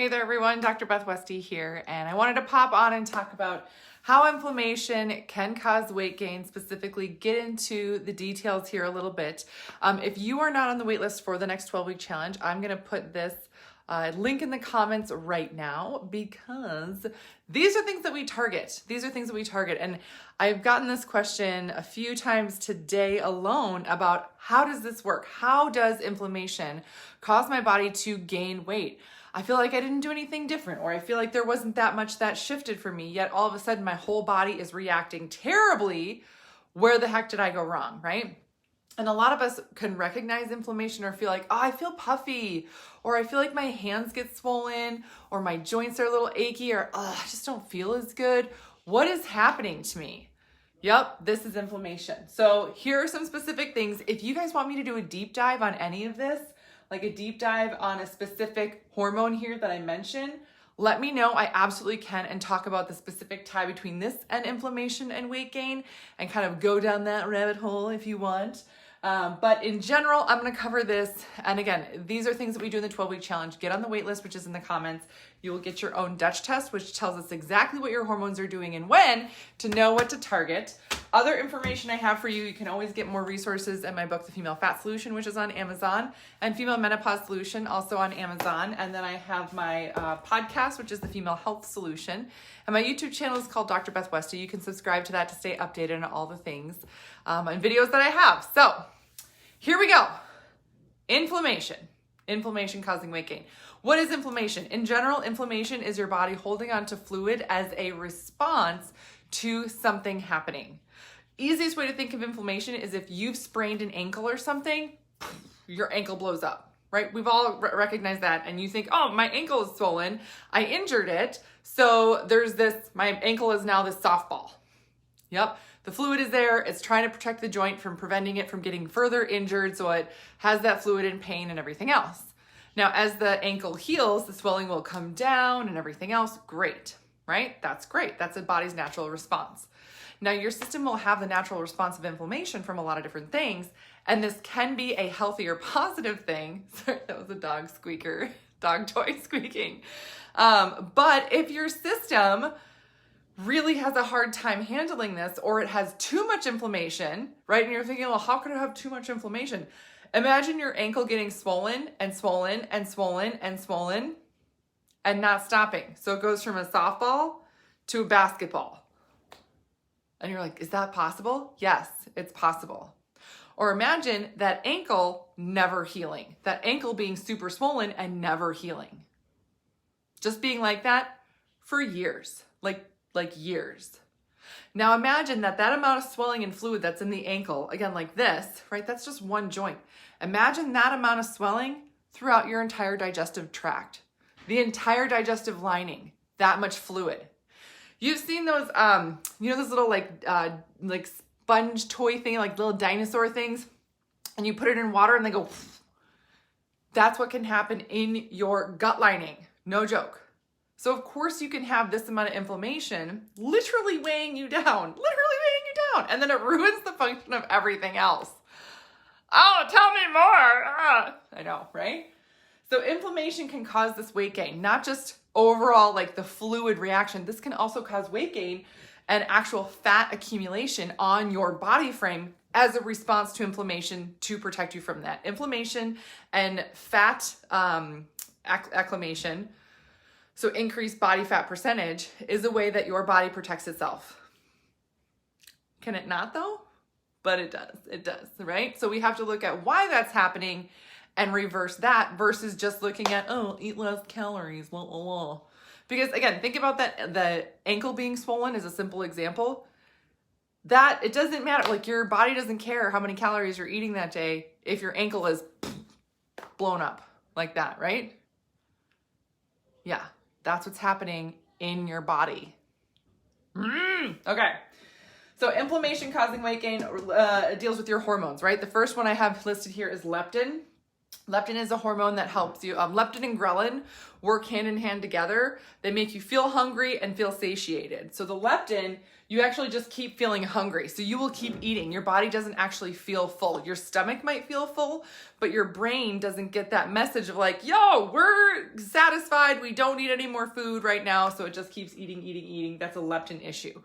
Hey there everyone, Dr. Beth Westie here, and I wanted to pop on and talk about how inflammation can cause weight gain, specifically get into the details here a little bit. If you are not on the wait list for the next 12-week challenge, I'm going to put this link in the comments right now because these are things that we target. And I've gotten this question a few times today alone about how does this work? How does inflammation cause my body to gain weight? I feel like I didn't do anything different, or I feel like there wasn't that much that shifted for me, yet all of a sudden my whole body is reacting terribly. Where the heck did I go wrong, right? And a lot of us can recognize inflammation or feel like, oh, I feel puffy, or I feel like my hands get swollen, or my joints are a little achy, or oh, I just don't feel as good. What is happening to me? Yep, this is inflammation. So here are some specific things. If you guys want me to do a deep dive on any of this, like a deep dive on a specific hormone here that I mentioned, let me know. I absolutely can, and talk about the specific tie between this and inflammation and weight gain and kind of go down that rabbit hole if you want. But in general, I'm going to cover this. And again, these are things that we do in the 12-week challenge. Get on the wait list, which is in the comments. You will get your own Dutch test, which tells us exactly what your hormones are doing and when to know what to target. Other information I have for you, you can always get more resources in my book, The Female Fat Solution, which is on Amazon, and Female Menopause Solution, also on Amazon. And then I have my podcast, which is The Female Health Solution. And my YouTube channel is called Dr. Beth Westie. You can subscribe to that to stay updated on all the things and videos that I have. So here we go. Inflammation causing weight gain. What is inflammation? In general, inflammation is your body holding on to fluid as a response to something happening. Easiest way to think of inflammation is if you've sprained an ankle or something, your ankle blows up, right? We've all recognized that, and you think, oh, my ankle is swollen. I injured it. So there's this, my ankle is now this softball. Yep. The fluid is there. It's trying to protect the joint from preventing it from getting further injured. So it has that fluid and pain and everything else. Now, as the ankle heals, the swelling will come down and everything else. Great, right? That's great. That's a body's natural response. Now, your system will have the natural response of inflammation from a lot of different things. And this can be a healthy or positive thing. Sorry, that was a dog squeaker, dog toy squeaking. But if your system really has a hard time handling this, or it has too much inflammation, right? And you're thinking, well, how could it have too much inflammation? Imagine your ankle getting swollen and swollen and swollen and swollen and not stopping. So it goes from a softball to a basketball. And you're like, is that possible? Yes, it's possible. Or imagine that ankle never healing, that ankle being super swollen and never healing. Just being like that for years, like years. Now imagine that amount of swelling and fluid that's in the ankle, again, like this, right? That's just one joint. Imagine that amount of swelling throughout your entire digestive tract, the entire digestive lining, that much fluid. You've seen those, those little like sponge toy thing, like little dinosaur things, and you put it in water and they go, that's what can happen in your gut lining. No joke. So of course you can have this amount of inflammation literally weighing you down, and then it ruins the function of everything else. Oh, tell me more. I know, right? So inflammation can cause this weight gain, not just overall like the fluid reaction. This can also cause weight gain and actual fat accumulation on your body frame as a response to inflammation to protect you from that. Inflammation and fat acclimation, so increased body fat percentage, is a way that your body protects itself. Can it not though? But it does, right? So we have to look at why that's happening and reverse that versus just looking at, oh, eat less calories, blah, blah, blah. Because again, think about that, the ankle being swollen is a simple example. That it doesn't matter, like your body doesn't care how many calories you're eating that day if your ankle is blown up like that, right? Yeah, that's what's happening in your body. Okay. So inflammation causing weight gain deals with your hormones, right? The first one I have listed here is leptin. Leptin is a hormone that helps you. Leptin and ghrelin work hand in hand together. They make you feel hungry and feel satiated. So the leptin, you actually just keep feeling hungry. So you will keep eating. Your body doesn't actually feel full. Your stomach might feel full, but your brain doesn't get that message of like, yo, we're satisfied. We don't need any more food right now. So it just keeps eating, eating, eating. That's a leptin issue.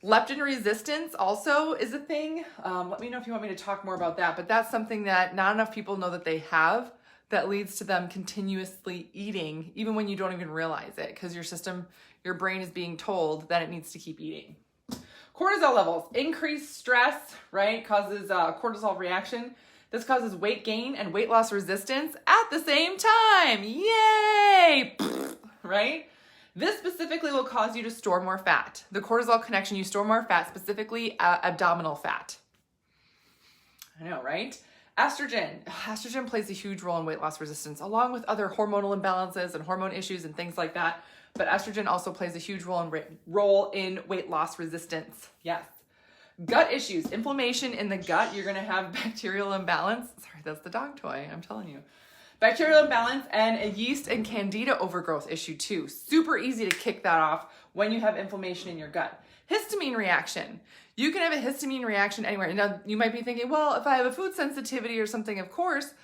Leptin resistance also is a thing. Let me know if you want me to talk more about that, but that's something that not enough people know that they have, that leads to them continuously eating, even when you don't even realize it, because your brain is being told that it needs to keep eating. Cortisol levels, increased stress, right, causes cortisol reaction. This causes weight gain and weight loss resistance at the same time. Yay! Right? This specifically will cause you to store more fat. The cortisol connection, you store more fat, specifically abdominal fat. I know, right? Estrogen. Estrogen plays a huge role in weight loss resistance, along with other hormonal imbalances and hormone issues and things like that. But estrogen also plays a huge role in weight loss resistance. Yes. Gut issues. Inflammation in the gut. You're going to have bacterial imbalance. Sorry, that's the dog toy. I'm telling you. Bacterial imbalance and a yeast and candida overgrowth issue too. Super easy to kick that off when you have inflammation in your gut. Histamine reaction. You can have a histamine reaction anywhere. Now, you might be thinking, well, if I have a food sensitivity or something, of course,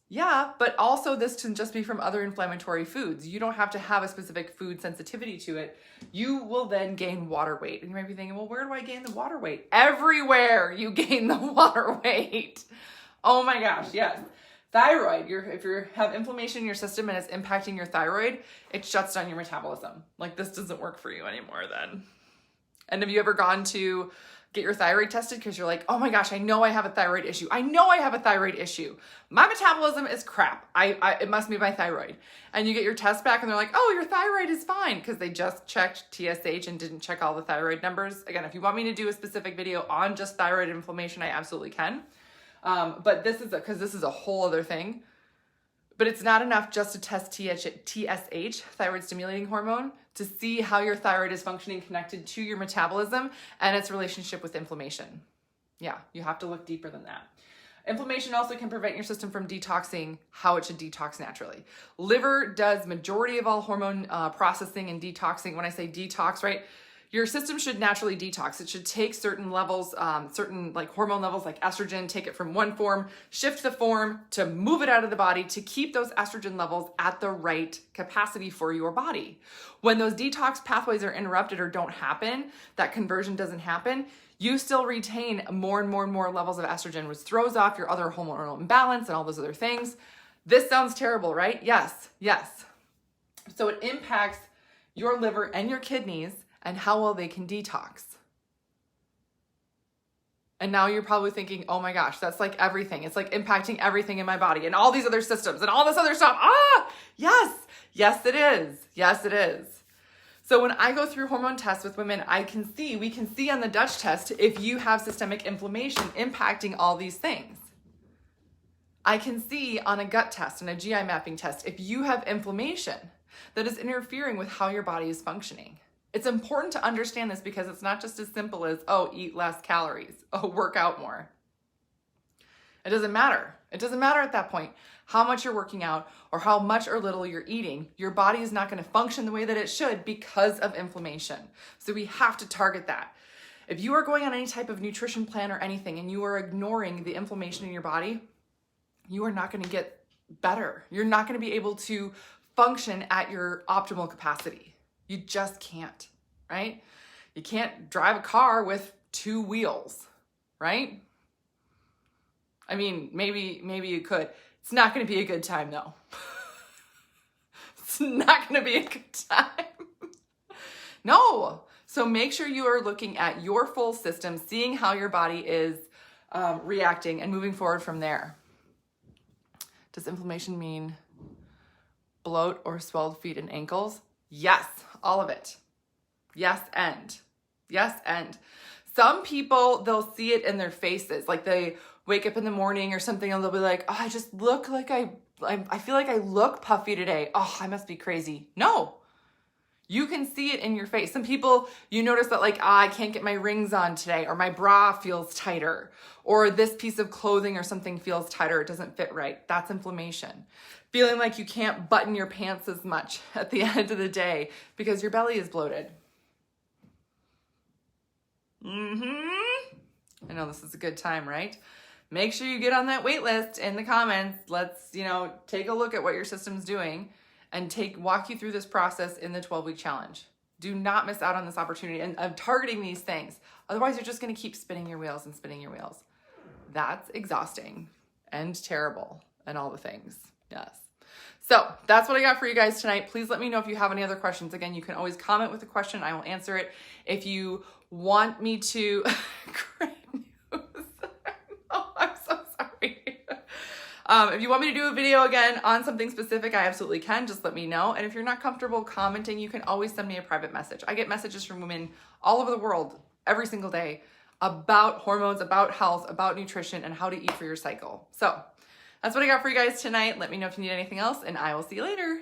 yeah, but also this can just be from other inflammatory foods. You don't have to have a specific food sensitivity to it. You will then gain water weight. And you might be thinking, well, where do I gain the water weight? Everywhere you gain the water weight. Oh my gosh, yes. Thyroid, if you have inflammation in your system and it's impacting your thyroid, it shuts down your metabolism. Like, this doesn't work for you anymore then. And have you ever gone to get your thyroid tested because you're like, oh my gosh, I know I have a thyroid issue. I know I have a thyroid issue. My metabolism is crap. It must be my thyroid. And you get your test back and they're like, oh, your thyroid is fine because they just checked TSH and didn't check all the thyroid numbers. Again, if you want me to do a specific video on just thyroid inflammation, I absolutely can. But this is a whole other thing. But it's not enough just to test TSH, thyroid stimulating hormone, to see how your thyroid is functioning connected to your metabolism and its relationship with inflammation. Yeah, you have to look deeper than that. Inflammation also can prevent your system from detoxing how it should detox naturally. Liver does majority of all hormone processing and detoxing. When I say detox, right? Your system should naturally detox. It should take certain levels, certain like hormone levels like estrogen, take it from one form, shift the form to move it out of the body to keep those estrogen levels at the right capacity for your body. When those detox pathways are interrupted or don't happen, that conversion doesn't happen, you still retain more and more and more levels of estrogen, which throws off your other hormonal imbalance and all those other things. This sounds terrible, right? Yes, yes. So it impacts your liver and your kidneys and how well they can detox. And now you're probably thinking, oh my gosh, that's like everything. It's like impacting everything in my body and all these other systems and all this other stuff. Yes, yes it is. Yes it is. So when I go through hormone tests with women, we can see on the Dutch test if you have systemic inflammation impacting all these things. I can see on a gut test and a GI mapping test if you have inflammation that is interfering with how your body is functioning. It's important to understand this because it's not just as simple as, oh, eat less calories, oh, work out more. It doesn't matter. It doesn't matter at that point how much you're working out or how much or little you're eating. Your body is not going to function the way that it should because of inflammation. So we have to target that. If you are going on any type of nutrition plan or anything and you are ignoring the inflammation in your body, you are not going to get better. You're not going to be able to function at your optimal capacity. You just can't, right? You can't drive a car with two wheels, right? I mean, maybe you could. It's not going to be a good time though. It's not going to be a good time. No. So make sure you are looking at your full system, seeing how your body is reacting and moving forward from there. Does inflammation mean bloat or swelled feet and ankles? Yes, all of it. Yes, and. Yes, and. Some people, they'll see it in their faces. Like they wake up in the morning or something and they'll be like, oh, I just look like I feel like I look puffy today. Oh, I must be crazy. No. You can see it in your face. Some people, you notice that like, I can't get my rings on today, or my bra feels tighter, or this piece of clothing or something feels tighter, it doesn't fit right. That's inflammation. Feeling like you can't button your pants as much at the end of the day because your belly is bloated. I know this is a good time, right? Make sure you get on that wait list in the comments. Let's, take a look at what your system's doing and walk you through this process in the 12-week challenge. Do not miss out on this opportunity of targeting these things. Otherwise, you're just going to keep spinning your wheels and spinning your wheels. That's exhausting and terrible and all the things. Yes. So that's what I got for you guys tonight. Please let me know if you have any other questions. Again, you can always comment with a question. I will answer it. If you want me to... Great news. Oh, I'm so sorry. If you want me to do a video again on something specific, I absolutely can. Just let me know. And if you're not comfortable commenting, you can always send me a private message. I get messages from women all over the world every single day about hormones, about health, about nutrition, and how to eat for your cycle. So that's what I got for you guys tonight. Let me know if you need anything else, and I will see you later.